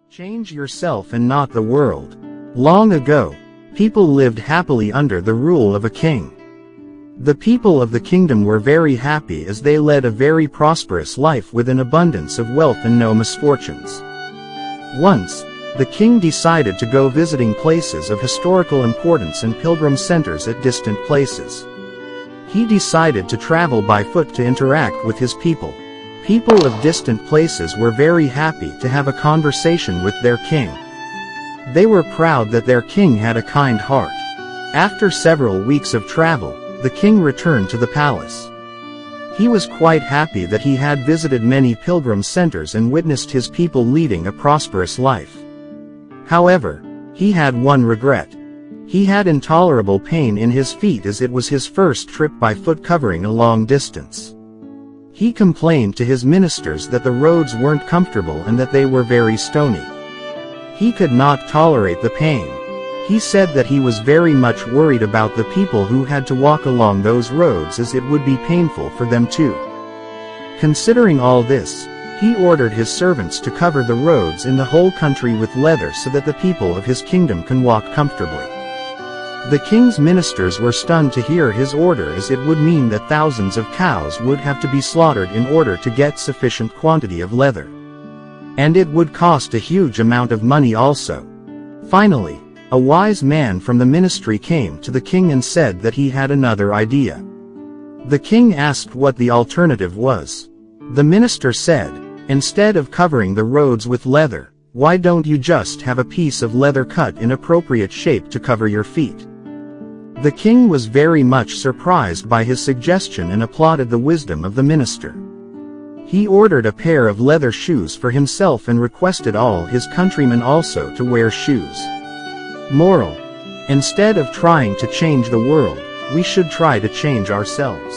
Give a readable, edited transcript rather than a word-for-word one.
Change yourself and not the world. Long ago, people lived happily under the rule of a king. The people of the kingdom were very happy as they led a very prosperous life with an abundance of wealth and no misfortunes. Once, the king decided to go visiting places of historical importance and pilgrim centers at distant places. He decided to travel by foot to interact with his people. People of distant places were very happy to have a conversation with their king. They were proud that their king had a kind heart. After several weeks of travel, the king returned to the palace. He was quite happy that he had visited many pilgrim centers and witnessed his people leading a prosperous life. However, he had one regret. He had intolerable pain in his feet as it was his first trip by foot covering a long distance. He complained to his ministers that the roads weren't comfortable and that they were very stony. He could not tolerate the pain. He said that he was very much worried about the people who had to walk along those roads as it would be painful for them too. Considering all this, he ordered his servants to cover the roads in the whole country with leather so that the people of his kingdom can walk comfortably. The king's ministers were stunned to hear his order as it would mean that thousands of cows would have to be slaughtered in order to get sufficient quantity of leather. And it would cost a huge amount of money also. Finally, a wise man from the ministry came to the king and said that he had another idea. The king asked what the alternative was. The minister said, "Instead of covering the roads with leather, why don't you just have a piece of leather cut in appropriate shape to cover your feet?" The king was very much surprised by his suggestion and applauded the wisdom of the minister. He ordered a pair of leather shoes for himself and requested all his countrymen also to wear shoes. Moral: instead of trying to change the world, we should try to change ourselves.